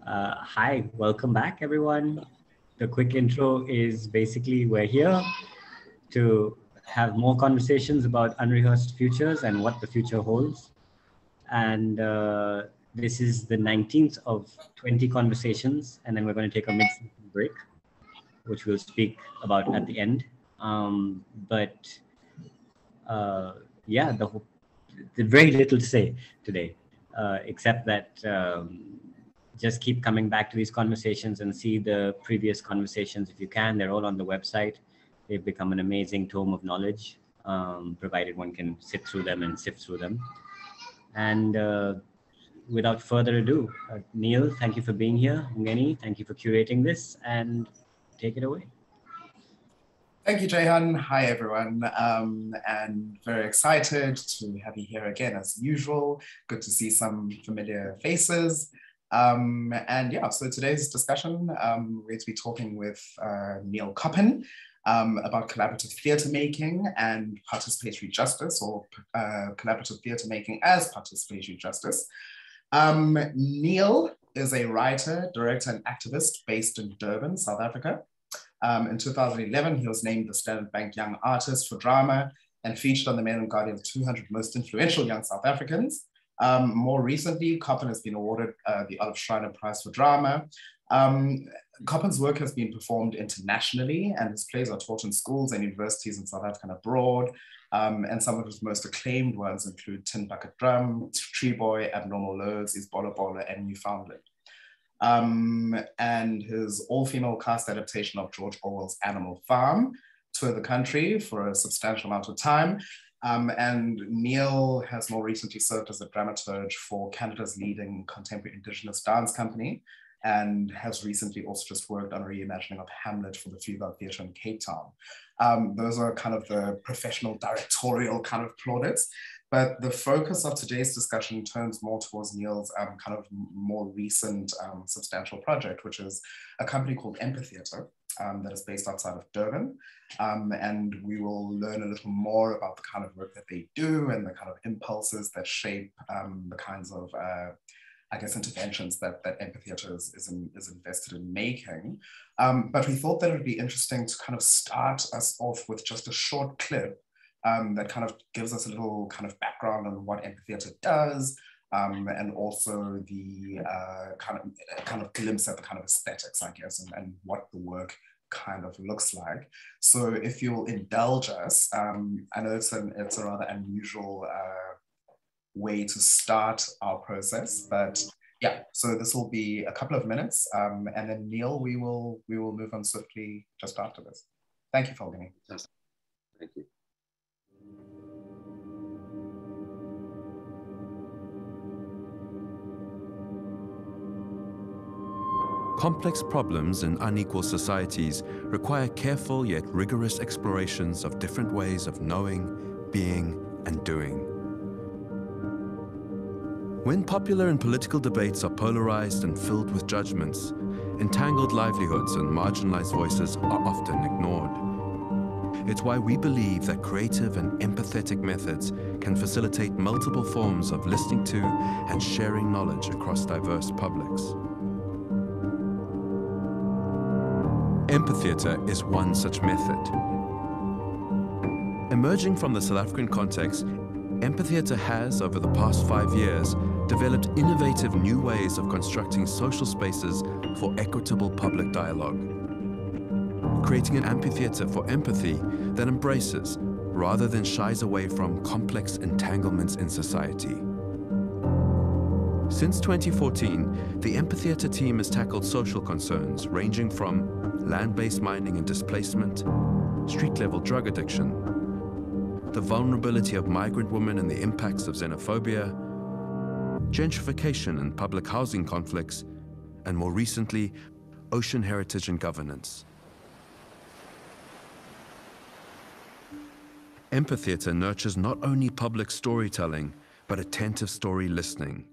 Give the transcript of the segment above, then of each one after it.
Hi, welcome back, everyone. The quick intro is basically we're here to have more conversations about unrehearsed futures and what the future holds. And this is the 19th of 20 conversations, and then we're going to take a mid-season break, which we'll speak about at the end. But yeah, the very little to say today, except that just keep coming back to these conversations and see the previous conversations if you can. They're all on the website. They've become an amazing tome of knowledge, provided one can sit through them and sift through them. And without further ado, Neil, thank you for being here. Ngeni, thank you for curating this, and take it away. Thank you, Jehan. Hi, everyone. And very excited to have you here again, as usual. Good to see some familiar faces. And yeah, so today's discussion, we're going to be talking with Neil Coppen about collaborative theatre making and participatory justice, or collaborative theatre making as participatory justice. Neil is a writer, director, and activist based in Durban, South Africa. In 2011, he was named the Standard Bank Young Artist for Drama and featured on the Mail and Guardian 200 Most Influential Young South Africans. More recently, Coppen has been awarded the Olive Schreiner Prize for Drama. Coppen's work has been performed internationally, and his plays are taught in schools and universities in South Africa and abroad. And some of his most acclaimed ones include Tin Bucket Drum, Tree Boy, Abnormal Loads, Is Bola Bola, and Newfoundland. And his all-female cast adaptation of George Orwell's Animal Farm toured the country for a substantial amount of time. And Neil has more recently served as a dramaturge for Canada's leading contemporary Indigenous dance company, and has recently also just worked on a reimagining of Hamlet for the Fugard Theatre in Cape Town. Those are kind of the professional directorial kind of plaudits. But the focus of today's discussion turns more towards Neil's kind of more recent substantial project, which is a company called Amphitheatre that is based outside of Durban. And we will learn a little more about the kind of work that they do and the kind of impulses that shape the kinds of, I guess, interventions that Amphitheatre is invested in making. But we thought that it would be interesting to kind of start us off with just a short clip that kind of gives us a little kind of background on what Amphitheatre does, and also the kind of glimpse at the kind of aesthetics, I guess, and what the work kind of looks like. So if you'll indulge us, I know it's a rather unusual way to start our process, but yeah, so this will be a couple of minutes, and then Neil, we will move on swiftly just after this. Thank you, Fulgini. Thank you. Complex problems in unequal societies require careful yet rigorous explorations of different ways of knowing, being, and doing. When popular and political debates are polarized and filled with judgments, entangled livelihoods and marginalized voices are often ignored. It's why we believe that creative and empathetic methods can facilitate multiple forms of listening to and sharing knowledge across diverse publics. Amphitheatre is one such method. Emerging from the South African context, Amphitheatre has, over the past 5 years, developed innovative new ways of constructing social spaces for equitable public dialogue, creating an amphitheatre for empathy that embraces, rather than shies away from, complex entanglements in society. Since 2014, the Amphitheatre team has tackled social concerns ranging from land-based mining and displacement, street-level drug addiction, the vulnerability of migrant women and the impacts of xenophobia, gentrification and public housing conflicts, and more recently, ocean heritage and governance. Amphitheatre nurtures not only public storytelling, but attentive story listening.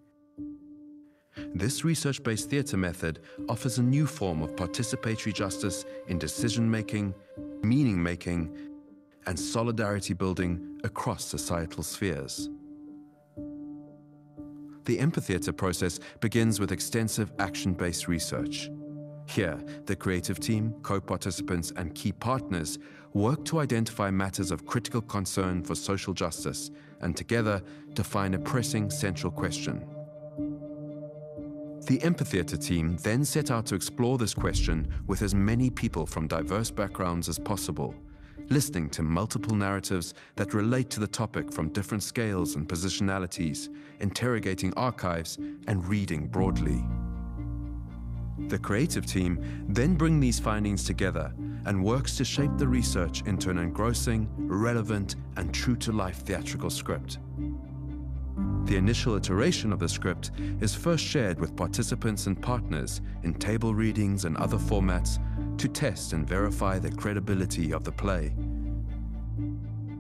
This research-based theatre method offers a new form of participatory justice in decision-making, meaning-making, and solidarity building across societal spheres. The Amphitheatre process begins with extensive action-based research. Here, the creative team, co-participants, and key partners work to identify matters of critical concern for social justice and together define a pressing central question. The Amphitheatre team then set out to explore this question with as many people from diverse backgrounds as possible, listening to multiple narratives that relate to the topic from different scales and positionalities, interrogating archives, and reading broadly. The creative team then bring these findings together and works to shape the research into an engrossing, relevant, and true-to-life theatrical script. The initial iteration of the script is first shared with participants and partners in table readings and other formats to test and verify the credibility of the play.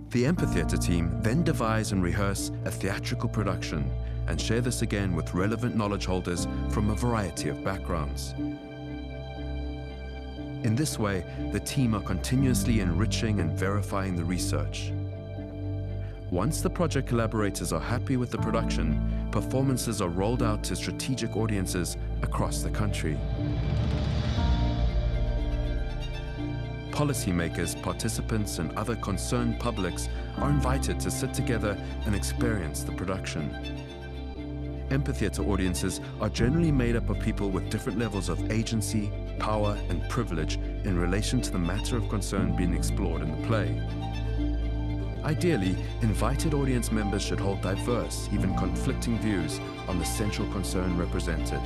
The Amphitheatre team then devise and rehearse a theatrical production and share this again with relevant knowledge holders from a variety of backgrounds. In this way, the team are continuously enriching and verifying the research. Once the project collaborators are happy with the production, performances are rolled out to strategic audiences across the country. Policymakers, participants, and other concerned publics are invited to sit together and experience the production. Amphitheatre audiences are generally made up of people with different levels of agency, power, and privilege in relation to the matter of concern being explored in the play. Ideally, invited audience members should hold diverse, even conflicting views on the central concern represented.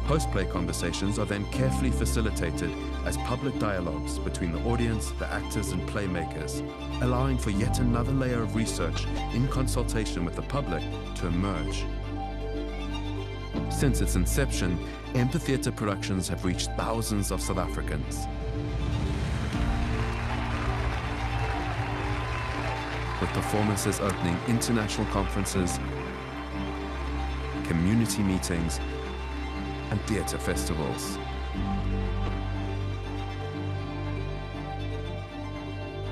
Post-play conversations are then carefully facilitated as public dialogues between the audience, the actors, and playmakers, allowing for yet another layer of research in consultation with the public to emerge. Since its inception, Amphitheatre productions have reached thousands of South Africans. With performances opening international conferences, community meetings, and theatre festivals.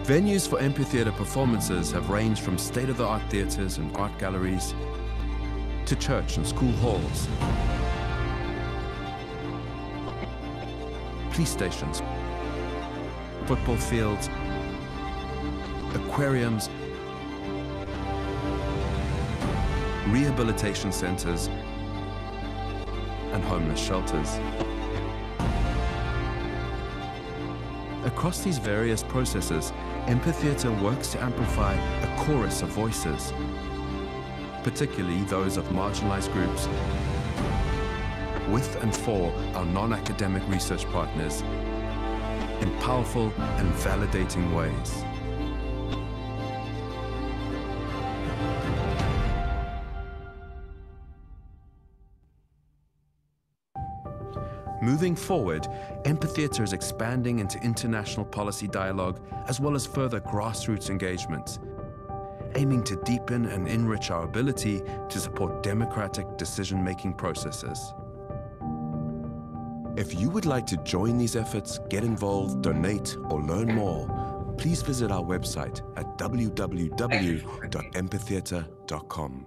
Venues for amphitheatre performances have ranged from state-of-the-art theatres and art galleries to church and school halls, police stations, football fields, aquariums, rehabilitation centres, and homeless shelters. Across these various processes, Amphitheatre works to amplify a chorus of voices, particularly those of marginalized groups, with and for our non-academic research partners, in powerful and validating ways. Moving forward, Amphitheatre is expanding into international policy dialogue as well as further grassroots engagement, aiming to deepen and enrich our ability to support democratic decision-making processes. If you would like to join these efforts, get involved, donate, or learn more, please visit our website at www.amphitheatre.com.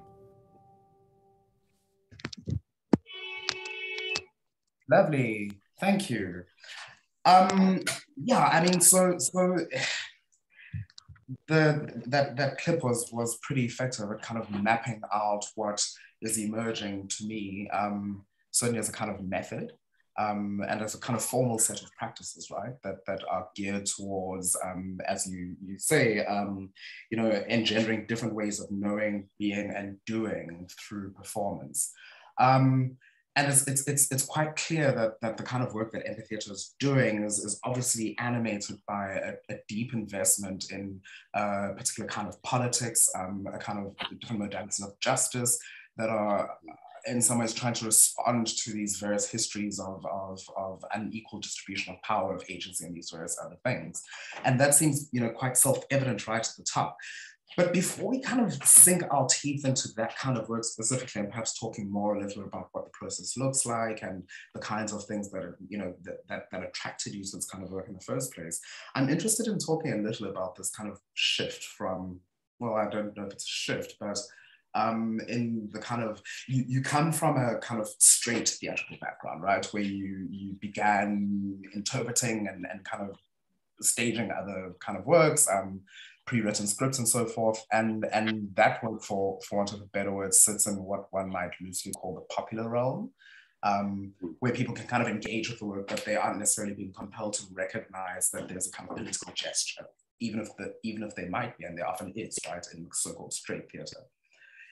Lovely, thank you. Yeah, I mean, so that clip was pretty effective at kind of mapping out what is emerging to me, certainly as a kind of method, and as a kind of formal set of practices, right, that are geared towards, as you say, you know, engendering different ways of knowing, being, and doing through performance. And it's quite clear that the kind of work that Amphitheatre is doing is obviously animated by a deep investment in a particular kind of politics, a kind of different modalities of justice that are in some ways trying to respond to these various histories of unequal distribution of power, of agency, and these various other things. And that seems, you know, quite self-evident right at the top. But before we kind of sink our teeth into that kind of work specifically, and perhaps talking more a little about what the process looks like and the kinds of things that are, you know, that attracted you to this kind of work in the first place, I'm interested in talking a little about this kind of shift from, well, I don't know if it's a shift, but in the kind of, you come from a kind of straight theatrical background, right? Where you began interpreting and kind of staging other kind of works, pre-written scripts and so forth. And that work, for want of a better word, sits in what one might loosely call the popular realm, where people can kind of engage with the work, but they aren't necessarily being compelled to recognize that there's a kind of political gesture, even if they might be, and there often is, right, in so-called straight theater.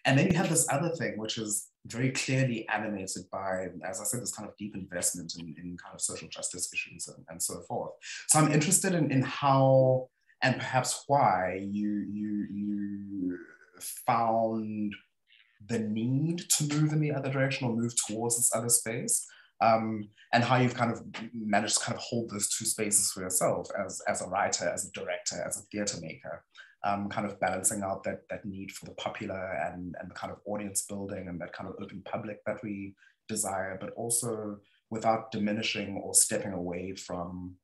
And then you have this other thing, which is very clearly animated by, as I said, this kind of deep investment in kind of social justice issues and so forth. So I'm interested in how, and perhaps why, you found the need to move in the other direction, or move towards this other space, and how you've kind of managed to kind of hold those two spaces for yourself as a writer, as a director, as a theater maker. Kind of balancing out that need for the popular and the kind of audience building and that kind of open public that we desire, but also without diminishing or stepping away from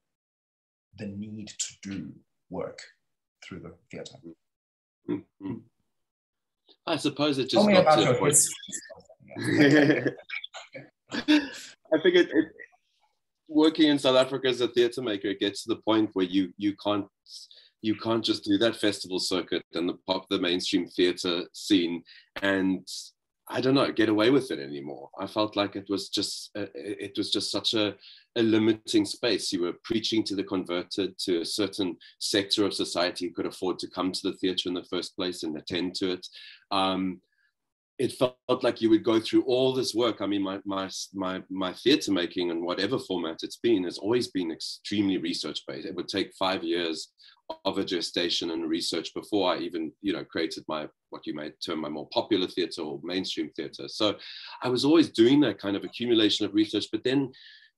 the need to do work through the theatre. Mm-hmm. I suppose it just got to a point. I think working in South Africa as a theatre maker, it gets to the point where you can't just do that festival circuit and the mainstream theatre scene and, I don't know, get away with it anymore. I felt like it was just such a limiting space. You were preaching to the converted, to a certain sector of society who could afford to come to the theatre in the first place and attend to it. It felt like you would go through all this work. I mean, my theatre making, in whatever format it's been, has always been extremely research-based. It would take 5 years of a gestation and research before I even, created what you might term my more popular theatre or mainstream theatre. So I was always doing that kind of accumulation of research, but then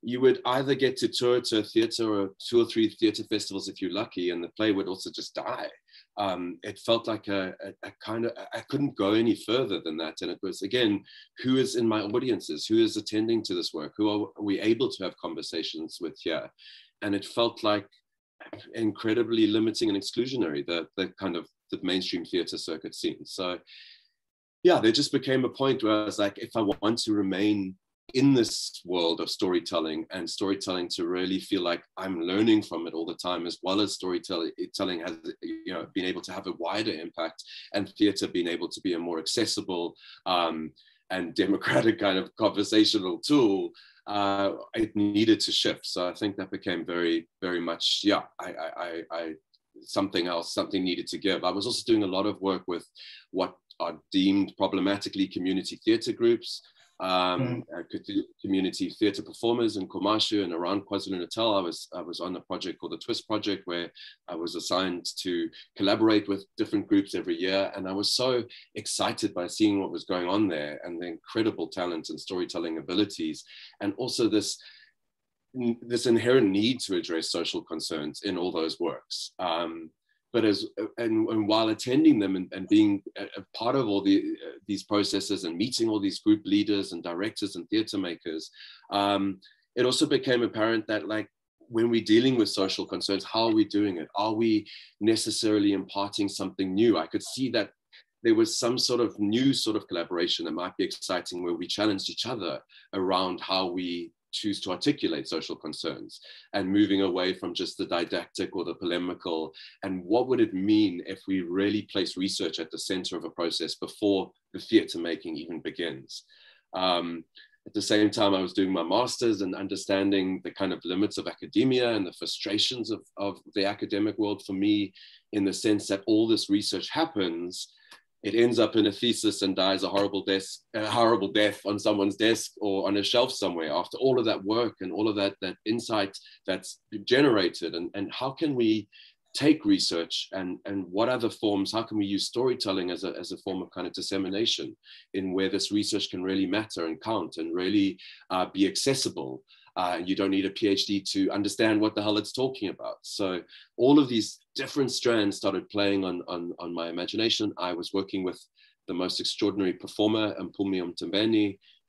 you would either get to tour to a theatre or 2 or 3 theatre festivals if you're lucky, and the play would also just die. It felt like a kind of, I couldn't go any further than that. And it was, again, who is in my audiences? Who is attending to this work? Who are we able to have conversations with here? And it felt like incredibly limiting and exclusionary, the kind of the mainstream theatre circuit scene. So yeah, there just became a point where I was like, if I want to remain in this world of storytelling, and storytelling to really feel like I'm learning from it all the time, as well as storytelling has been able to have a wider impact, and theatre being able to be a more accessible and democratic kind of conversational tool, it needed to shift. So I think that became very, very much, I something else, something needed to give. I was also doing a lot of work with what are deemed problematically community theatre groups, community theatre performers in Komashu and around KwaZulu-Natal. I was on a project called the Twist Project, where I was assigned to collaborate with different groups every year. And I was so excited by seeing what was going on there, and the incredible talent and storytelling abilities, and also this inherent need to address social concerns in all those works. But while attending them and being a part of all these processes and meeting all these group leaders and directors and theatre makers, it also became apparent that, like, when we're dealing with social concerns, how are we doing it? Are we necessarily imparting something new? I could see that there was some sort of new sort of collaboration that might be exciting, where we challenged each other around how we choose to articulate social concerns, and moving away from just the didactic or the polemical. And what would it mean if we really place research at the center of a process before the theatre making even begins? At the same time, I was doing my master's and understanding the kind of limits of academia and the frustrations of the academic world for me, in the sense that all this research happens, it ends up in a thesis and dies a horrible death on someone's desk or on a shelf somewhere after all of that work and all of that insight that's generated. And how can we take research and what other forms, how can we use storytelling as a form of kind of dissemination in where this research can really matter and count and really be accessible? You don't need a PhD to understand what the hell it's talking about. So all of these different strands started playing on my imagination. I was working with the most extraordinary performer, Pullman,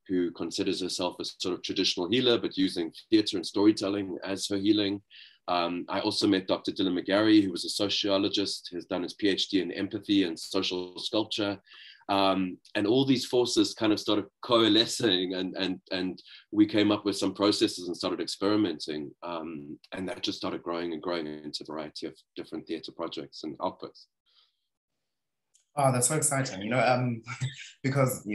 who considers herself a sort of traditional healer, but using theatre and storytelling as her healing. I also met Dr. Dylan McGarry, who was a sociologist, has done his PhD in empathy and social sculpture. And all these forces kind of started coalescing, and we came up with some processes and started experimenting. And that just started growing and growing into a variety of different theatre projects and outputs. Oh, that's so exciting. Because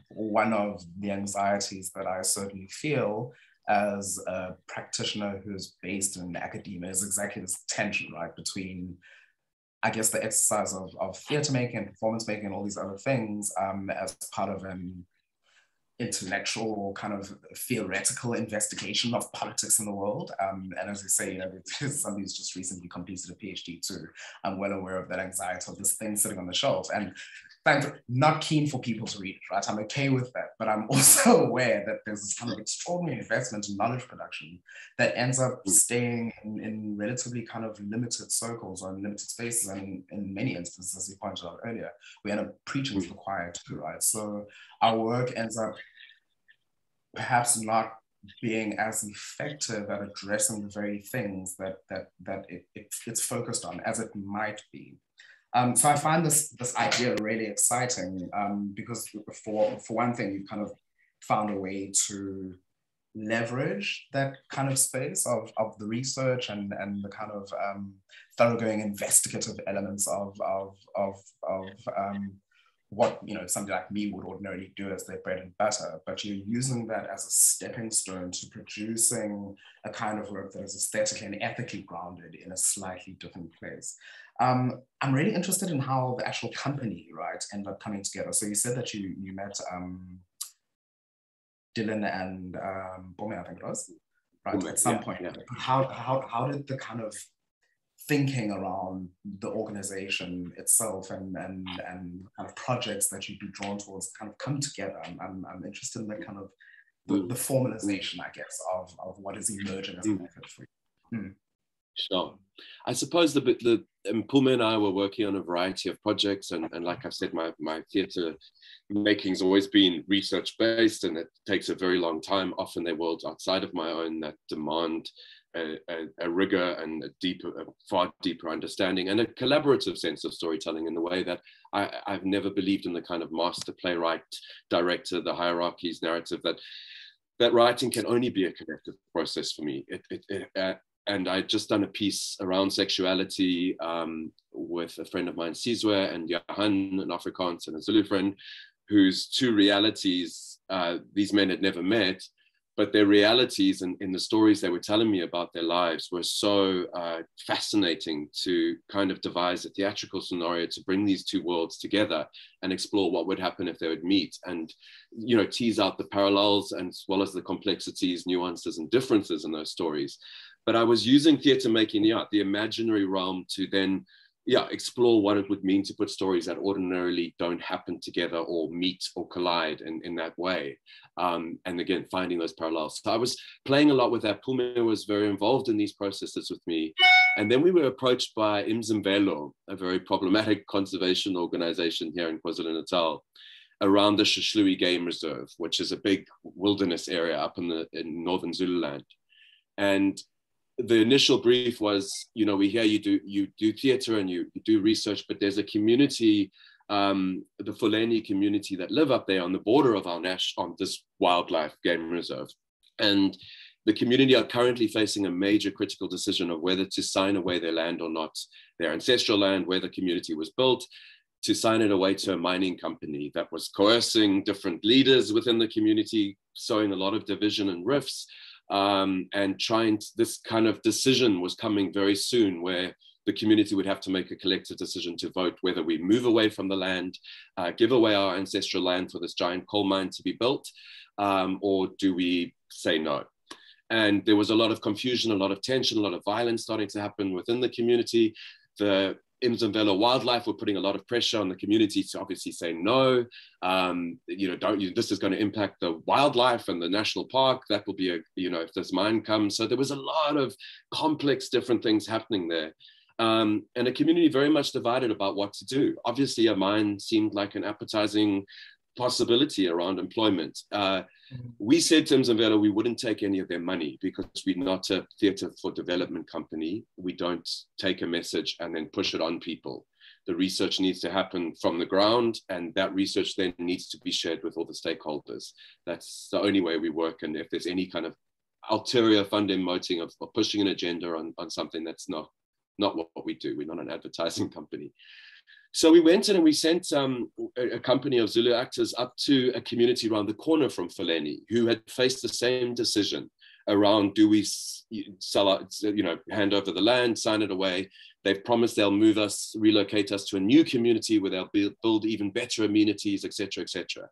one of the anxieties that I certainly feel as a practitioner who's based in academia is exactly this tension, right, between, I guess, the exercise of theatre making and performance making and all these other things as part of an intellectual kind of theoretical investigation of politics in the world. And as you say, somebody who's just recently completed a PhD too, I'm well aware of that anxiety of this thing sitting on the shelf. And I'm not keen for people to read it, right? I'm okay with that, but I'm also aware that there's this kind of extraordinary investment in knowledge production that ends up staying in relatively kind of limited circles or in limited spaces. And in many instances, as you pointed out earlier, we end up preaching to the choir too, right? So our work ends up perhaps not being as effective at addressing the very things that it's focused on as it might be. So I find this idea really exciting because for one thing, you kind of found a way to leverage that kind of space of the research and the kind of thoroughgoing investigative elements of what somebody like me would ordinarily do as their bread and butter, but you're using that as a stepping stone to producing a kind of work that is aesthetically and ethically grounded in a slightly different place. I'm really interested in how the actual company, right, ended up coming together. So you said that you met Dylan and Pullman, I think it was, right, Pullman, at some point. Yeah. How did the kind of thinking around the organization itself and kind of projects that you'd be drawn towards kind of come together? I'm interested in the kind of the formalization, I guess, of what is emerging as a method for you. Sure. I suppose the Pullman and I were working on a variety of projects, and like I've said, my theatre making's always been research based, and it takes a very long time. Often they're worlds outside of my own that demand a rigor and a far deeper understanding and a collaborative sense of storytelling in the way that I've never believed in the kind of master playwright, director, the hierarchies narrative that writing can only be a collective process for me. And I'd just done a piece around sexuality with a friend of mine, Sizwe, and Johan, an Afrikaans and a Zulu friend, whose two realities these men had never met, but their realities and in the stories they were telling me about their lives were so fascinating to kind of devise a theatrical scenario to bring these two worlds together and explore what would happen if they would meet and, tease out the parallels and as well as the complexities, nuances, and differences in those stories. But I was using theatre making, the imaginary realm to then, explore what it would mean to put stories that ordinarily don't happen together or meet or collide in that way. And again, finding those parallels. So I was playing a lot with that. Pullman was very involved in these processes with me. And then we were approached by Imzimvelo, a very problematic conservation organization here in KwaZulu-Natal, around the Shishlui Game Reserve, which is a big wilderness area up in northern Zululand. And the initial brief was, we hear you do theatre and you do research, but there's a community, the Fulani community that live up there on the border of on this wildlife game reserve. And the community are currently facing a major critical decision of whether to sign away their land or not, their ancestral land where the community was built, to sign it away to a mining company that was coercing different leaders within the community, sowing a lot of division and rifts. And this kind of decision was coming very soon where the community would have to make a collective decision to vote whether we move away from the land, give away our ancestral land for this giant coal mine to be built, or do we say no? And there was a lot of confusion, a lot of tension, a lot of violence starting to happen within the community. The Imzimvelo wildlife were putting a lot of pressure on the community to obviously say no. This is going to impact the wildlife and the national park. That will be if this mine comes. So there was a lot of complex different things happening there. And a community very much divided about what to do. Obviously, a mine seemed like an appetizing possibility around employment. We said to Imzimvelo we wouldn't take any of their money because we're not a theatre for development company. We don't take a message and then push it on people. The research needs to happen from the ground, and that research then needs to be shared with all the stakeholders. That's the only way we work. And if there's any kind of ulterior funding moting of pushing an agenda on something, that's not what we do. We're not an advertising company. So we went in and we sent a company of Zulu actors up to a community around the corner from Fulani who had faced the same decision around, do we sell out, hand over the land, sign it away. They've promised they'll move us, relocate us to a new community where they'll build even better amenities, et cetera, et cetera.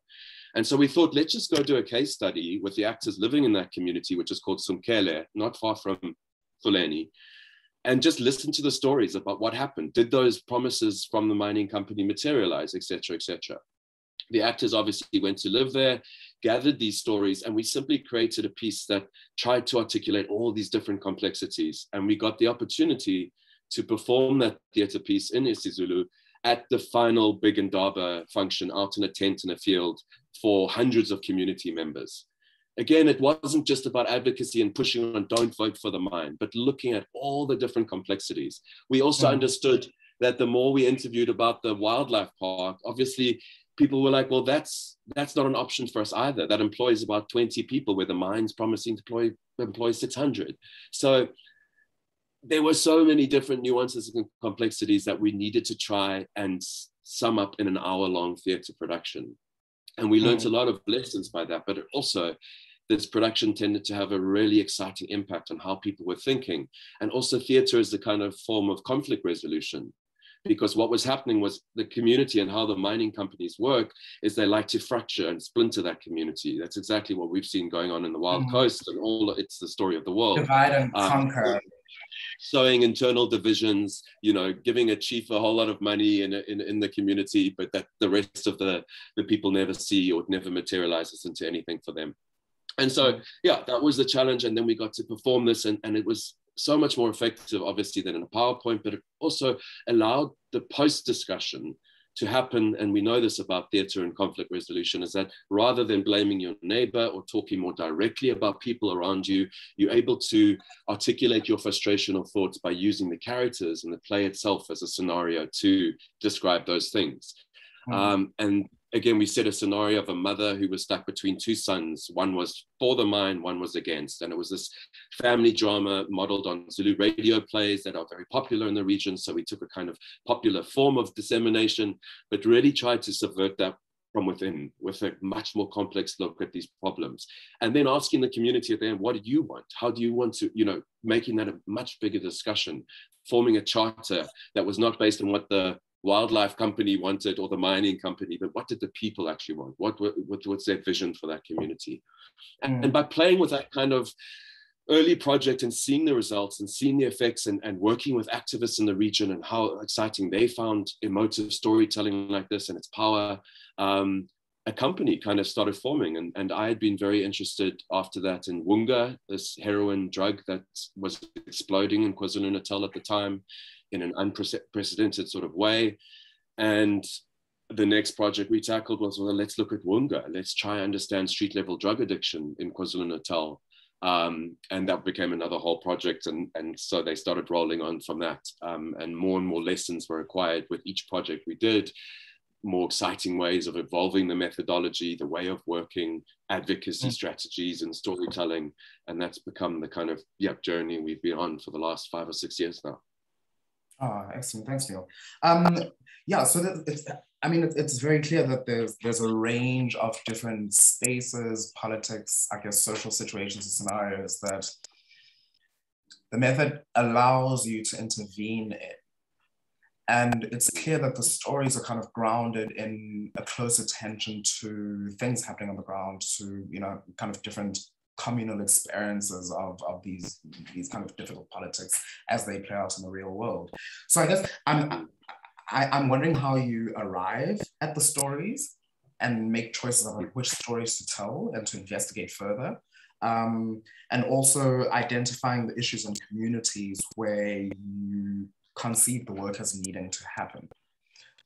And so we thought, let's just go do a case study with the actors living in that community, which is called Sumkele, not far from Fulani, and just listen to the stories about what happened. Did those promises from the mining company materialize, et cetera, et cetera? The actors obviously went to live there, gathered these stories, and we simply created a piece that tried to articulate all these different complexities. And we got the opportunity to perform that theatre piece in isiZulu at the final Big Indaba function out in a tent in a field for hundreds of community members. Again, it wasn't just about advocacy and pushing on don't vote for the mine, but looking at all the different complexities. We also understood that the more we interviewed about the wildlife park, obviously people were like, well, that's not an option for us either. That employs about 20 people where the mine's promising to employ 600. So there were so many different nuances and complexities that we needed to try and sum up in an hour-long theatre production. And we learned a lot of lessons by that, but also this production tended to have a really exciting impact on how people were thinking. And also theatre is the kind of form of conflict resolution, because what was happening was the community and how the mining companies work is they like to fracture and splinter that community. That's exactly what we've seen going on in the Wild Coast, and it's the story of the world. Divide and conquer. Sowing internal divisions, giving a chief a whole lot of money in the community, but that the rest of the people never see, or it never materializes into anything for them. And so, yeah, that was the challenge. And then we got to perform this, and it was so much more effective, obviously, than in a PowerPoint, but it also allowed the post-discussion to happen. And we know this about theatre and conflict resolution, is that rather than blaming your neighbor or talking more directly about people around you, you're able to articulate your frustration or thoughts by using the characters and the play itself as a scenario to describe those things. And again, we set a scenario of a mother who was stuck between two sons. One was for the mine, one was against. And it was this family drama modeled on Zulu radio plays that are very popular in the region. So we took a kind of popular form of dissemination, but really tried to subvert that from within with a much more complex look at these problems. And then asking the community at the end, what do you want? How do you want to, making that a much bigger discussion, forming a charter that was not based on what the wildlife company wanted or the mining company, but what did the people actually want? What's their vision for that community? And by playing with that kind of early project and seeing the results and seeing the effects and working with activists in the region and how exciting they found emotive storytelling like this and its power, a company kind of started forming. And I had been very interested after that in Wunga, this heroin drug that was exploding in KwaZulu-Natal at the time, in an unprecedented sort of way. And the next project we tackled was, well, let's look at Wunga. Let's try and understand street level drug addiction in KwaZulu-Natal. And that became another whole project. And so they started rolling on from that. And more lessons were acquired with each project we did, more exciting ways of evolving the methodology, the way of working, advocacy strategies and storytelling. And that's become the kind of journey we've been on for the last 5 or 6 years now. Oh, excellent. Thanks, Neil. So it's very clear that there's a range of different spaces, politics, I guess, social situations and scenarios that the method allows you to intervene in. And it's clear that the stories are kind of grounded in a close attention to things happening on the ground, to, kind of different communal experiences of these kind of difficult politics as they play out in the real world. So I guess I'm wondering how you arrive at the stories and make choices about which stories to tell and to investigate further. And also identifying the issues and communities where you conceive the work as needing to happen.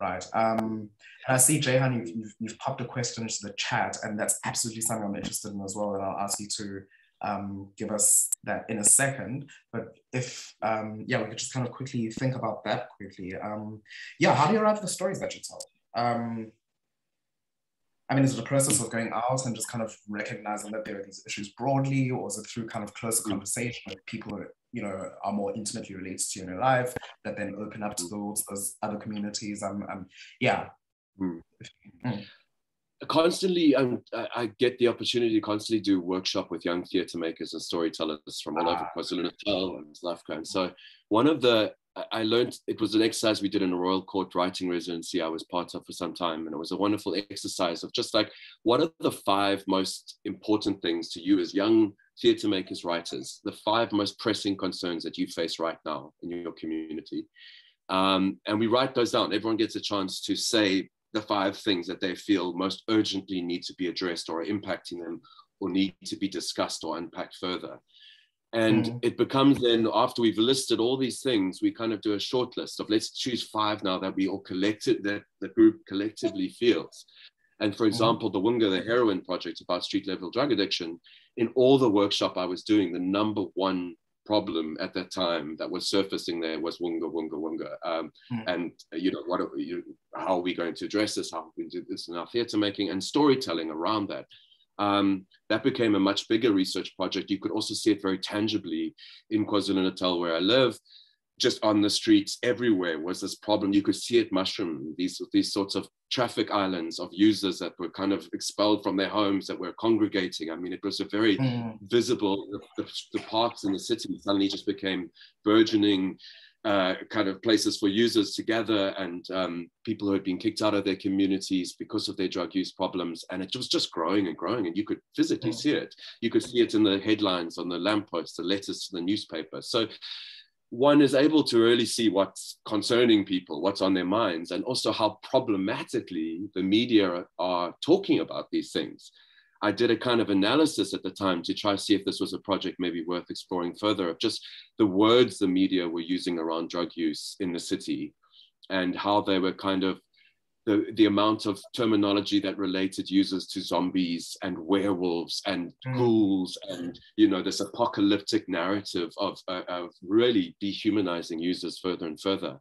Right. And I see, Jehan, you've popped a question into the chat, and that's absolutely something I'm interested in as well. And I'll ask you to give us that in a second. But if, yeah, we could just kind of quickly think about that quickly. Yeah, how do you arrive at the stories that you tell? I mean, is it a process of going out and just kind of recognizing that there are these issues broadly, or is it through kind of closer conversation with people who, you know, are more intimately related to you in your life that then open up to those other communities? Yeah. Constantly, I get the opportunity to constantly do workshop with young theatre makers and storytellers from all over KwaZulu-Natal and South Africa. And so one of the, I learned, it was an exercise we did in a Royal Court writing residency I was part of for some time. And it was a wonderful exercise of just like, what are the 5 most important things to you as young theatre makers, writers, the 5 most pressing concerns that you face right now in your community? And we write those down. Everyone gets a chance to say the 5 things that they feel most urgently need to be addressed or are impacting them or need to be discussed or unpacked further. And it becomes then, after we've listed all these things, we kind of do a short list of let's choose 5 now that we all collected, that the group collectively feels. And for example, the Wunga, the heroin project about street level drug addiction, in all the workshop I was doing, the number 1 problem at that time that was surfacing there was Wunga. And you know, how are we going to address this? How are we do this in our theatre making and storytelling around that? That became a much bigger research project. You could also see it very tangibly in KwaZulu-Natal, where I live. Just on the streets everywhere was this problem. You could see it mushroom, these sorts of traffic islands of users that were kind of expelled from their homes, that were congregating. I mean, it was a very visible, the parks in the city suddenly just became burgeoning kind of places for users to gather, and people who had been kicked out of their communities because of their drug use problems. And it was just growing and growing, and you could physically see it. You could see it in the headlines, on the lampposts, the letters to the newspaper. So one is able to really see what's concerning people, what's on their minds, and also how problematically the media are talking about these things. I did a kind of analysis at the time to try to see if this was a project maybe worth exploring further, of just the words the media were using around drug use in the city, and how they were kind of the amount of terminology that related users to zombies and werewolves and ghouls, and, you know, this apocalyptic narrative of really dehumanizing users further and further.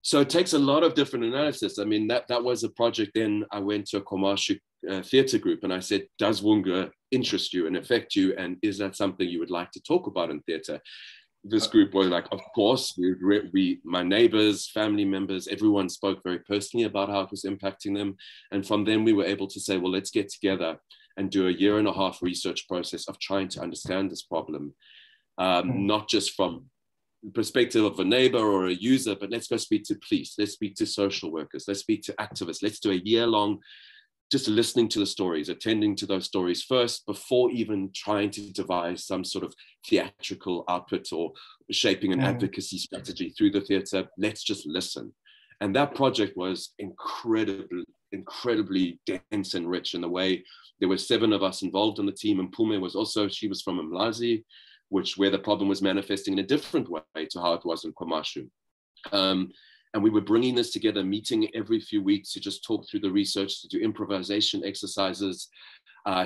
So it takes a lot of different analysis. I mean, that was a project. Then I went to a KwaMashu theatre group and I said, does Wunga interest you and affect you? And is that something you would like to talk about in theatre? This group was like, of course, my neighbors, family members, everyone spoke very personally about how it was impacting them. And from then we were able to say, well, let's get together and do a 1.5-year research process of trying to understand this problem, not just from the perspective of a neighbor or a user, but let's go speak to police, let's speak to social workers, let's speak to activists, let's do a 1-year-long just listening to the stories, attending to those stories first, before even trying to devise some sort of theatrical output or shaping an advocacy strategy through the theatre. Let's just listen. And that project was incredibly dense and rich in the way there were 7 of us involved in the team. And Pullman was also, she was from Umlazi, where the problem was manifesting in a different way to how it was in KwaMashu. And we were bringing this together, meeting every few weeks to just talk through the research, to do improvisation exercises,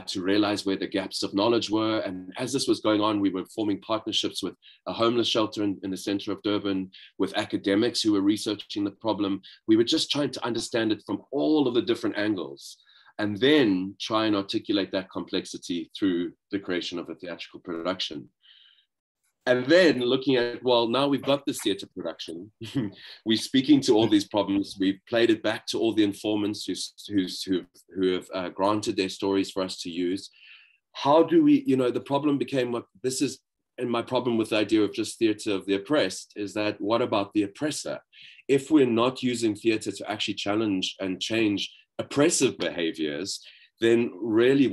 to realize where the gaps of knowledge were. And as this was going on, we were forming partnerships with a homeless shelter in the center of Durban, with academics who were researching the problem. We were just trying to understand it from all of the different angles, and then try and articulate that complexity through the creation of a theatrical production. And then looking at, well, now we've got this theatre production. We're speaking to all these problems. We've played it back to all the informants who have granted their stories for us to use. How do we, you know, the problem became what this is, and my problem with the idea of just theatre of the oppressed is that, what about the oppressor? If we're not using theatre to actually challenge and change oppressive behaviors, then really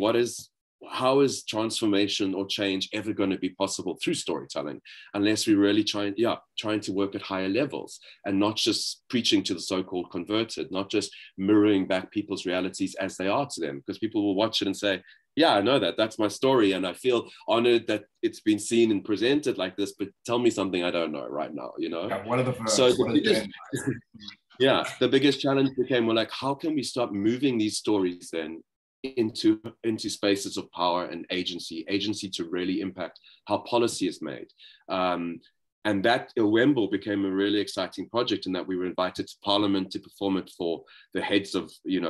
how is transformation or change ever going to be possible through storytelling, unless we really trying to work at higher levels and not just preaching to the so-called converted, not just mirroring back people's realities as they are to them, because people will watch it and say, yeah, I know that's my story, and I feel honored that it's been seen and presented like this, but tell me something I don't know right now, you know? Yeah, what are the verbs? So the biggest challenge became, well, like, how can we start moving these stories then into spaces of power and agency to really impact how policy is made. And that Iwembo became a really exciting project in that we were invited to Parliament to perform it for the heads of,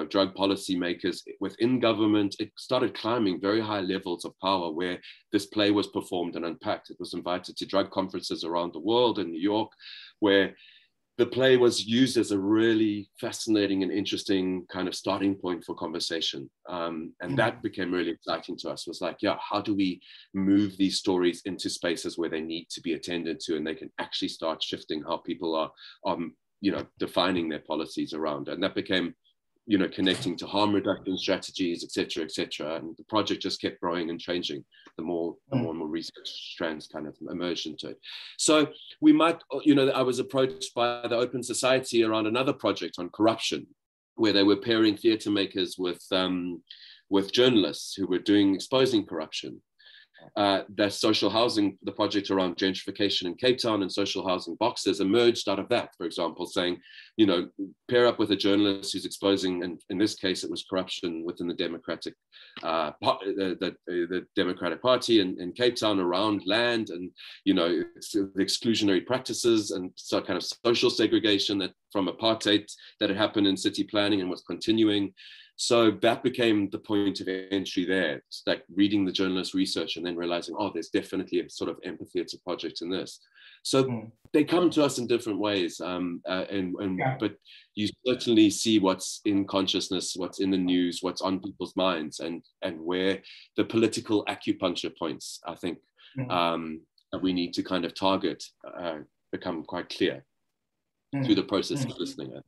drug policy makers within government. It started climbing very high levels of power where this play was performed and unpacked. It was invited to drug conferences around the world in New York, where the play was used as a really fascinating and interesting kind of starting point for conversation. And that became really exciting to us. It was like, yeah, how do we move these stories into spaces where they need to be attended to and they can actually start shifting how people are defining their policies around. And that became, connecting to harm reduction strategies, et cetera, and the project just kept growing and changing the more and more research strands kind of emerged into it. So we might, I was approached by the Open Society around another project on corruption, where they were pairing theatre makers with journalists who were exposing corruption. The social housing, the project around gentrification in Cape Town and social housing boxes emerged out of that, for example, saying, pair up with a journalist who's exposing, and in this case, it was corruption within the Democratic, the Democratic Party in Cape Town around land and, the exclusionary practices and so kind of social segregation that from apartheid that had happened in city planning and was continuing. So that became the point of entry there. It's like reading the journalist research and then realizing, oh, there's definitely a sort of Amphitheatre project in this. So they come to us in different ways. But you certainly see what's in consciousness, what's in the news, what's on people's minds, and where the political acupuncture points, I think, that we need to kind of target become quite clear through the process of listening.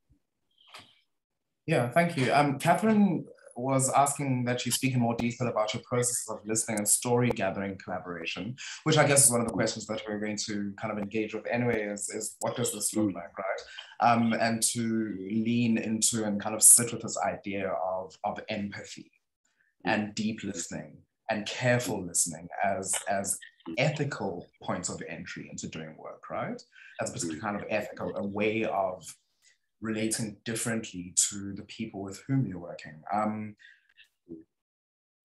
Yeah, thank you. Catherine was asking that you speak in more detail about your processes of listening and story gathering collaboration, which I guess is one of the questions that we're going to kind of engage with anyway, is what does this look like, right? And to lean into and kind of sit with this idea of empathy and deep listening and careful listening as ethical points of entry into doing work, right? As a particular kind of ethical, a way of relating differently to the people with whom you're working.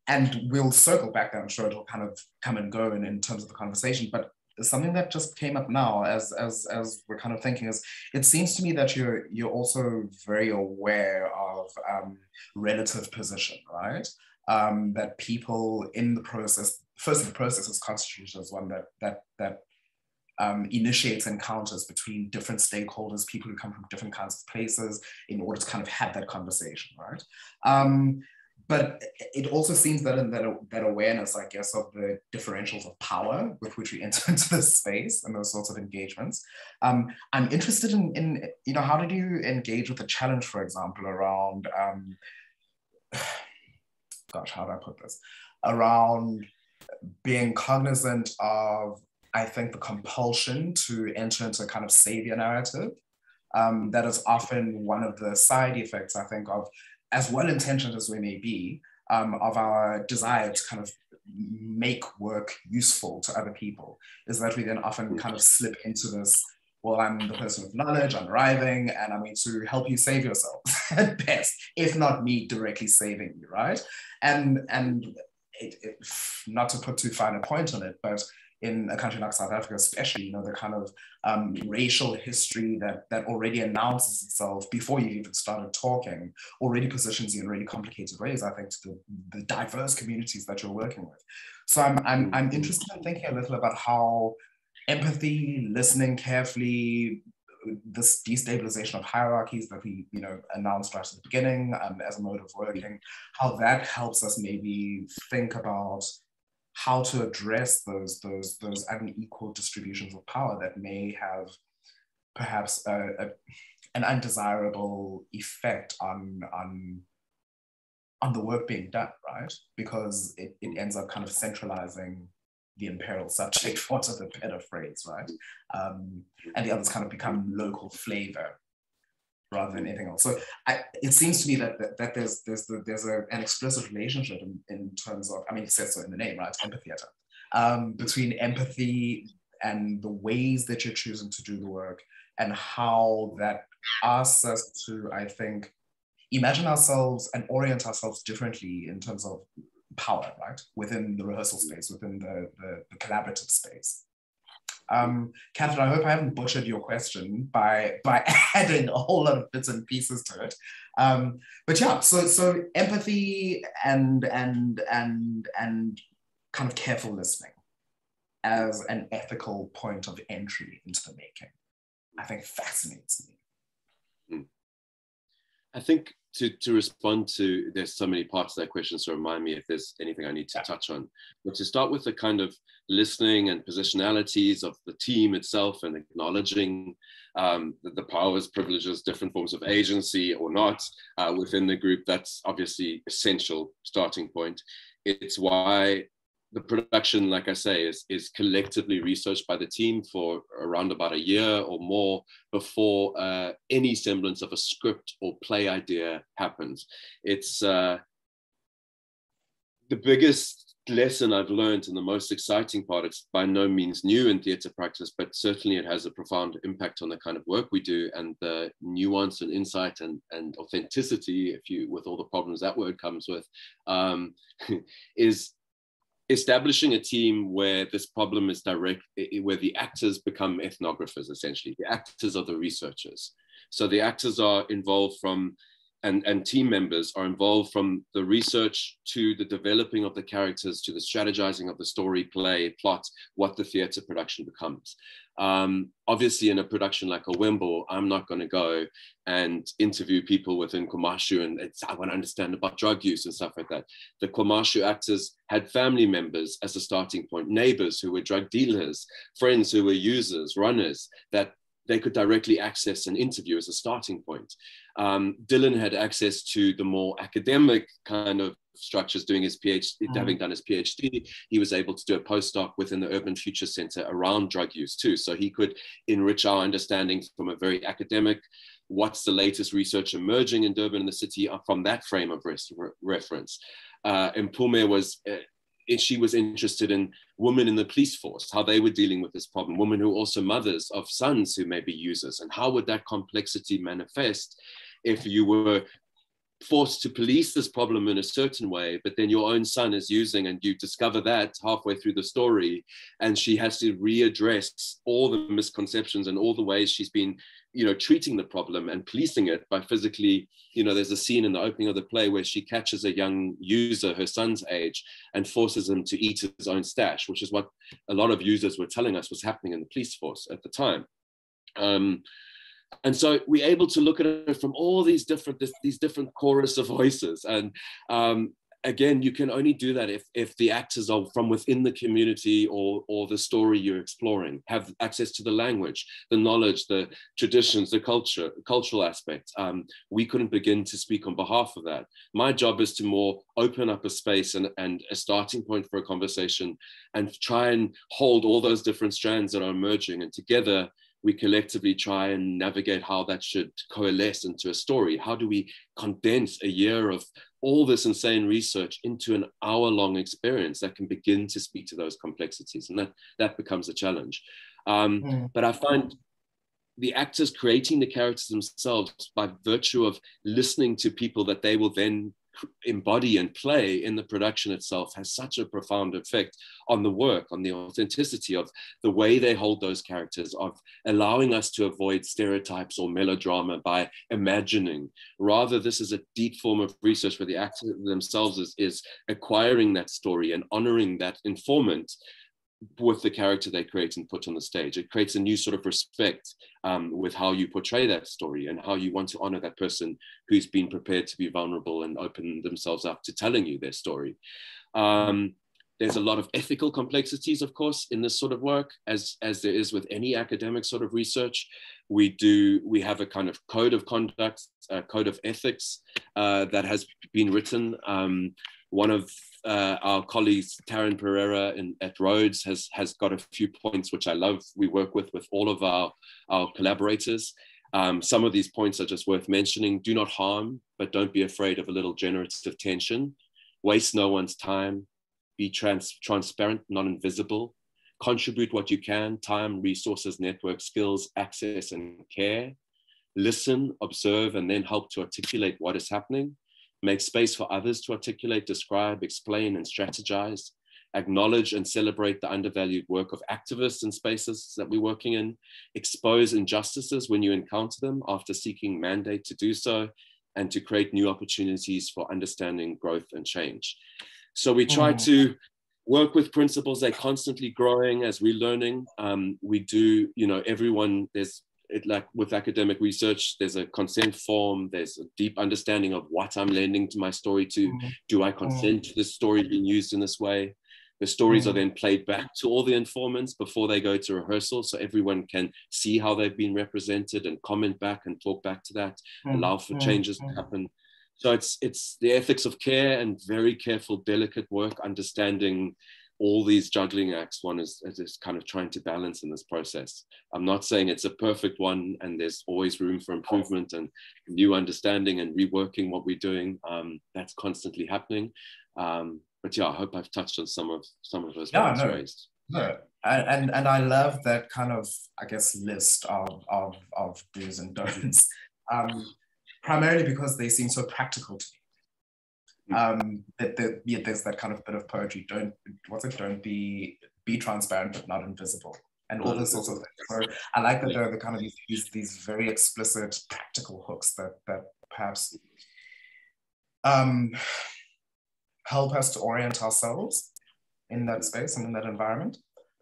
And we'll circle back there. I'm sure it'll kind of come and go in terms of the conversation, but something that just came up now as we're kind of thinking is, it seems to me that you're also very aware of relative position, right? That people in the process, firstly, the process is constituted as one that initiates encounters between different stakeholders, people who come from different kinds of places, in order to kind of have that conversation, right? But it also seems that in that awareness, I guess, of the differentials of power with which we enter into this space and those sorts of engagements, I'm interested in how did you engage with the challenge, for example, around, gosh, how do I put this? Around being cognizant of, I think, the compulsion to enter into a kind of savior narrative. That is often one of the side effects, I think, of, as well-intentioned as we may be, of our desire to kind of make work useful to other people, is that we then often kind of slip into this, well, I'm the person with knowledge, I'm arriving, and I'm going to help you save yourself at best, if not me directly saving you, right? And not to put too fine a point on it, but in a country like South Africa, especially, the kind of racial history that already announces itself before you even started talking, already positions you in really complicated ways, I think, to the diverse communities that you're working with. So I'm interested in thinking a little about how empathy, listening carefully, this destabilization of hierarchies that we announced right at the beginning as a mode of working, how that helps us maybe think about how to address those unequal distributions of power that may have perhaps an undesirable effect on the work being done, right? Because it ends up kind of centralizing the imperial subject, for want of a better phrase, right? And the others kind of become local flavor rather than anything else. So it seems to me that there's an explicit relationship in terms of, I mean, it says so in the name, right? Amphitheatre, between empathy and the ways that you're choosing to do the work, and how that asks us to, I think, imagine ourselves and orient ourselves differently in terms of power, right? Within the rehearsal space, within the collaborative space. Catherine, I hope I haven't butchered your question by adding a whole lot of bits and pieces to it. But yeah, so empathy and kind of careful listening as an ethical point of entry into the making, I think fascinates me. I think to respond to, there's so many parts of that question, so remind me if there's anything I need to touch on. But to start with the kind of listening and positionalities of the team itself and acknowledging the powers, privileges, different forms of agency or not within the group, that's obviously essential starting point. It's why the production, like I say, is collectively researched by the team for around about a year or more before any semblance of a script or play idea happens. It's the biggest lesson I've learned and the most exciting part. It's by no means new in theatre practice, but certainly it has a profound impact on the kind of work we do, and the nuance and insight and authenticity, with all the problems that word comes with, is establishing a team where this problem is direct, where the actors become ethnographers, essentially. The actors are the researchers. So the actors are involved from, and team members are involved from the research to the developing of the characters, to the strategizing of the story, play, plot, what the theatre production becomes. Obviously, in a production like a Wimble, I'm not going to go and interview people within KwaMashu and I want to understand about drug use and stuff like that. The KwaMashu actors had family members as a starting point, neighbors who were drug dealers, friends who were users, runners, that they could directly access and interview as a starting point. Dylan had access to the more academic kind of structures, doing his PhD, having done his PhD. He was able to do a postdoc within the Urban Future Center around drug use too. So he could enrich our understanding from a very academic, what's the latest research emerging in Durban and the city from that frame of reference. And Pullman she was interested in women in the police force, how they were dealing with this problem, women who are also mothers of sons who may be users, and how would that complexity manifest if you were forced to police this problem in a certain way, but then your own son is using and you discover that halfway through the story, and she has to readdress all the misconceptions and all the ways she's been, treating the problem and policing it by physically, there's a scene in the opening of the play where she catches a young user, her son's age, and forces him to eat his own stash, which is what a lot of users were telling us was happening in the police force at the time. And so we're able to look at it from all these different chorus of voices. And again, you can only do that if the actors are from within the community or the story you're exploring, have access to the language, the knowledge, the traditions, the cultural aspects. We couldn't begin to speak on behalf of that. My job is to more open up a space and a starting point for a conversation and try and hold all those different strands that are emerging, and together we collectively try and navigate how that should coalesce into a story. How do we condense a year of all this insane research into an hour-long experience that can begin to speak to those complexities? And that becomes a challenge. But I find the actors creating the characters themselves by virtue of listening to people that they will then embody and play in the production itself has such a profound effect on the work, on the authenticity of the way they hold those characters, of allowing us to avoid stereotypes or melodrama by imagining. Rather, this is a deep form of research where the actor themselves is acquiring that story and honoring that informant with the character they create and put on the stage. It creates a new sort of respect with how you portray that story and how you want to honor that person who's been prepared to be vulnerable and open themselves up to telling you their story. There's a lot of ethical complexities, of course, in this sort of work, as there is with any academic sort of research. We have a kind of code of conduct, a code of ethics that has been written. One of our colleagues, Taryn Pereira at Rhodes, has got a few points which I love. We work with all of our collaborators. Some of these points are just worth mentioning. Do not harm, but don't be afraid of a little generative tension. Waste no one's time. Be transparent, not invisible. Contribute what you can, time, resources, network, skills, access, and care. listen, observe, and then help to articulate what is happening, make space for others to articulate, describe, explain, and strategize, acknowledge and celebrate the undervalued work of activists in spaces that we're working in, expose injustices when you encounter them after seeking mandate to do so, and to create new opportunities for understanding, growth, and change. So we try to work with principles. They're constantly growing as we're learning. We do, you know, everyone, there's, like with academic research, there's a consent form, there's a deep understanding of what I'm lending to my story to. Do I consent to this story being used in this way? The stories are then played back to all the informants before they go to rehearsal, so everyone can see how they've been represented and comment back and talk back to that, allow for changes to happen. So it's the ethics of care and very careful, delicate work, understanding all these juggling acts one is kind of trying to balance in this process. I'm not saying it's a perfect one, and there's always room for improvement and new understanding and reworking what we're doing. That's constantly happening. But yeah, I hope I've touched on some of those points raised. No. And I love that kind of, I guess, list of do's and don'ts, primarily because they seem so practical to me. There's that kind of bit of poetry. Don't be transparent but not invisible, and all this sorts of things. So I like that there are the kind of these very explicit practical hooks that perhaps help us to orient ourselves in that space and in that environment,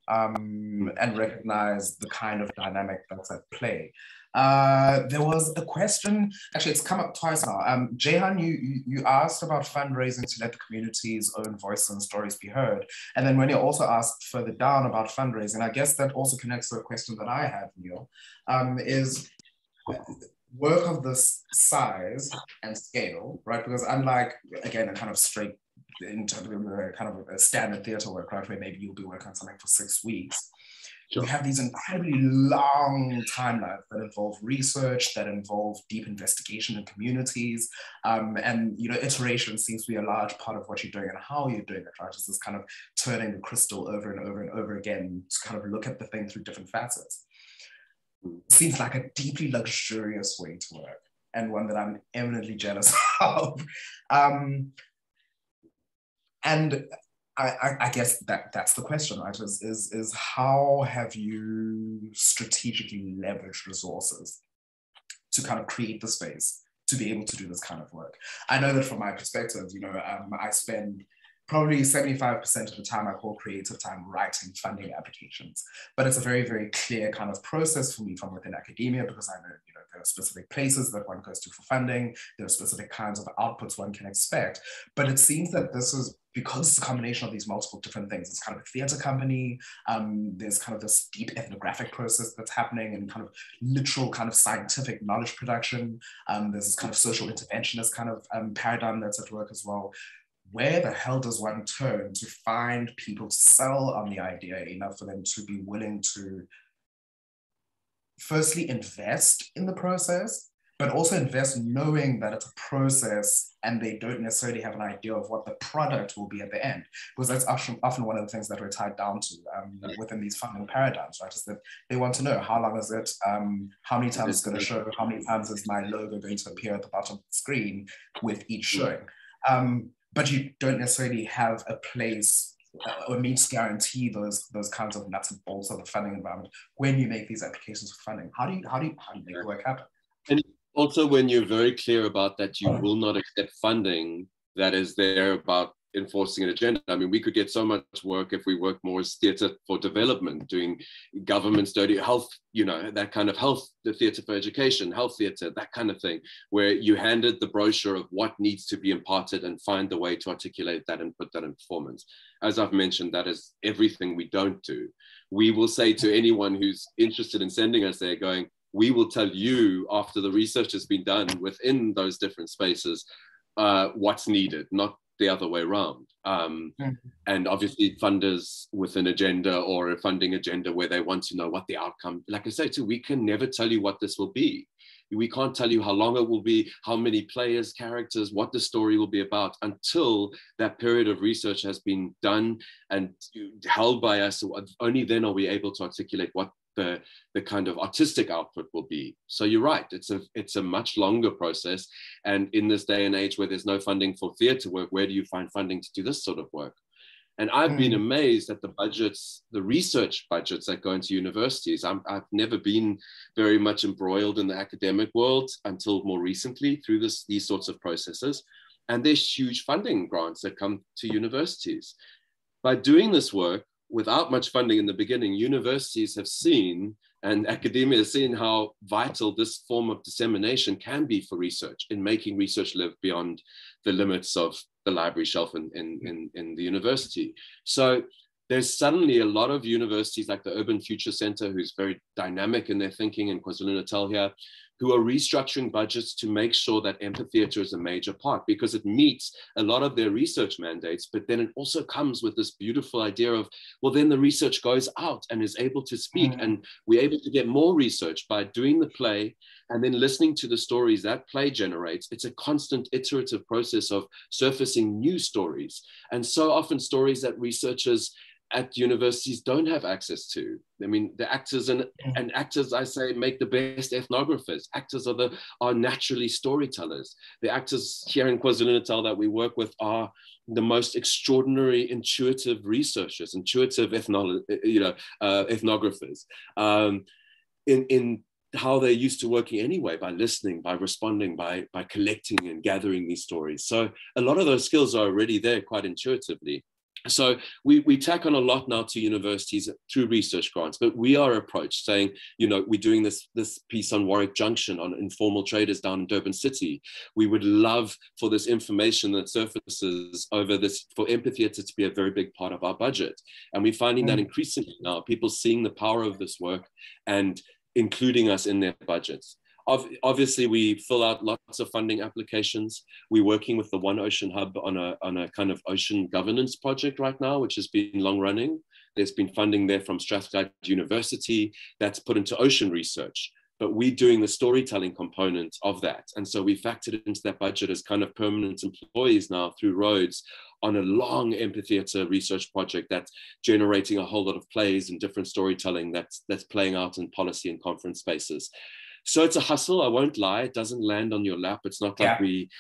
and recognize the kind of dynamic that's at play. There was a question, actually it's come up twice now. Jehan, you asked about fundraising to let the community's own voices and stories be heard. And then when you also asked further down about fundraising, I guess that also connects to a question that I have, Neil, is work of this size and scale, right? Because unlike, again, a kind of straight, in terms of a kind of a standard theatre work, right, where maybe you'll be working on something for 6 weeks, we have these incredibly long timelines that involve research, that involve deep investigation in communities, and you know, iteration seems to be a large part of what you're doing and how you're doing it, right? It's this kind of turning the crystal over and over and over again to kind of look at the thing through different facets. Seems like a deeply luxurious way to work, and one that I'm eminently jealous of. And I guess that's the question, right? Is how have you strategically leveraged resources to kind of create the space to be able to do this kind of work? I know that from my perspective, you know, I spend probably 75% of the time I call creative time writing funding applications. But it's a very, very clear kind of process for me from within academia, because I know, you know, there are specific places that one goes to for funding, there are specific kinds of outputs one can expect. But it seems that this is, because it's a combination of these multiple different things. It's kind of a theatre company, there's kind of this deep ethnographic process that's happening, and kind of literal kind of scientific knowledge production. There's this kind of social interventionist kind of paradigm that's at work as well. Where the hell does one turn to find people to sell on the idea enough for them to be willing to firstly invest in the process, but also invest knowing that it's a process and they don't necessarily have an idea of what the product will be at the end? Because that's often one of the things that we're tied down to within these funding paradigms, right? Is that they want to know, how long is it, how many times it's going to show, how many times is my logo going to appear at the bottom of the screen with each showing. But you don't necessarily have a place or means to guarantee those kinds of nuts and bolts of the funding environment when you make these applications for funding. How do you make the work happen? And also, when you're very clear about that, you will not accept funding that is there about enforcing an agenda. I mean, we could get so much work if we work more as theatre for development, doing government's dirty health, you know, that kind of health, the theatre for education, health theatre, that kind of thing, where you handed the brochure of what needs to be imparted and find the way to articulate that and put that in performance. As I've mentioned, that is everything we don't do. We will say to anyone who's interested in sending us there, going, we will tell you after the research has been done within those different spaces, what's needed, not the other way around. And obviously funders with an agenda or a funding agenda where they want to know what the outcome, like I say too, we can never tell you what this will be. We can't tell you how long it will be, how many players, characters, what the story will be about until that period of research has been done and held by us. Only then are we able to articulate what the kind of artistic output will be. So you're right, it's a much longer process. And in this day and age where there's no funding for theatre work, where do you find funding to do this sort of work? And I've been amazed at the budgets, the research budgets that go into universities. I've never been very much embroiled in the academic world until more recently through these sorts of processes. And there's huge funding grants that come to universities. By doing this work without much funding in the beginning, universities have seen, and academia has seen, how vital this form of dissemination can be for research, in making research live beyond the limits of the library shelf in the university. So there's suddenly a lot of universities like the Urban Future Center, who's very dynamic in their thinking in KwaZulu-Natal here, who are restructuring budgets to make sure that Amphitheatre is a major part, because it meets a lot of their research mandates, but then it also comes with this beautiful idea of, well, then the research goes out and is able to speak, and we're able to get more research by doing the play and then listening to the stories that play generates. It's a constant iterative process of surfacing new stories, and so often stories that researchers at universities don't have access to. I mean, the actors and actors, I say, make the best ethnographers. Actors are naturally storytellers. The actors here in KwaZulu-Natal that we work with are the most extraordinary intuitive researchers, intuitive ethnographers. In how they're used to working anyway, by listening, by responding, by collecting and gathering these stories. So a lot of those skills are already there quite intuitively. So we tack on a lot now to universities through research grants, but we are approached saying, we're doing this piece on Warwick Junction, on informal traders down in Durban City. We would love for this information that surfaces over this, for Amphitheatre to be a very big part of our budget. And we're finding that increasingly now, people seeing the power of this work and including us in their budgets. Obviously, we fill out lots of funding applications. We're working with the One Ocean Hub on a kind of ocean governance project right now, which has been long running. There's been funding there from Strathclyde University that's put into ocean research, but we're doing the storytelling component of that. And so we factored it into that budget as kind of permanent employees now through Rhodes on a long Amphitheatre research project that's generating a whole lot of plays and different storytelling that's playing out in policy and conference spaces. So it's a hustle, I won't lie. It doesn't land on your lap. It's not like we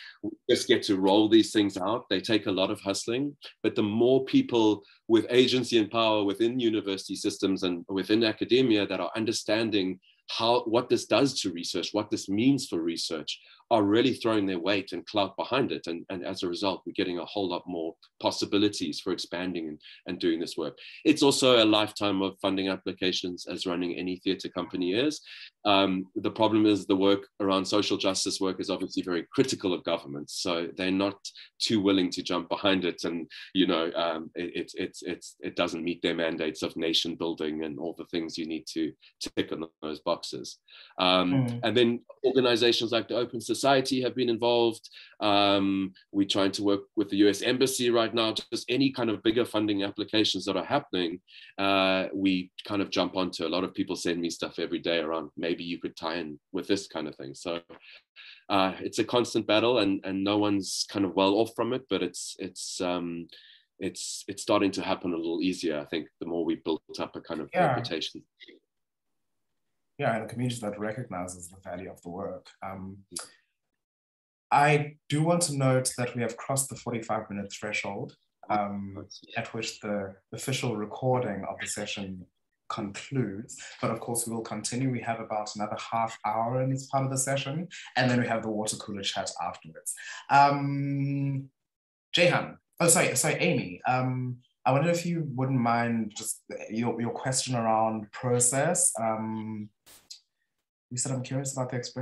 just get to roll these things out. They take a lot of hustling. But the more people with agency and power within university systems and within academia that are understanding what this does to research, what this means for research, are really throwing their weight and clout behind it. And as a result, we're getting a whole lot more possibilities for expanding and doing this work. It's also a lifetime of funding applications, as running any theatre company is. The problem is the work around social justice work is obviously very critical of governments. So they're not too willing to jump behind it. And, it doesn't meet their mandates of nation building and all the things you need to tick on those boxes. And then organizations like the Open Society have been involved. We're trying to work with the US Embassy right now. Just any kind of bigger funding applications that are happening, we kind of jump onto. A lot of people send me stuff every day around, maybe you could tie in with this kind of thing. So it's a constant battle, and no one's kind of well off from it, but it's starting to happen a little easier, I think, the more we built up a kind of reputation. Yeah, and a community that recognizes the value of the work. I do want to note that we have crossed the 45-minute threshold, at which the official recording of the session concludes. But of course, we will continue. We have about another half hour in this part of the session, and then we have the water cooler chat afterwards. Amy. I wonder if you wouldn't mind just your question around process. You said, I'm curious about the expression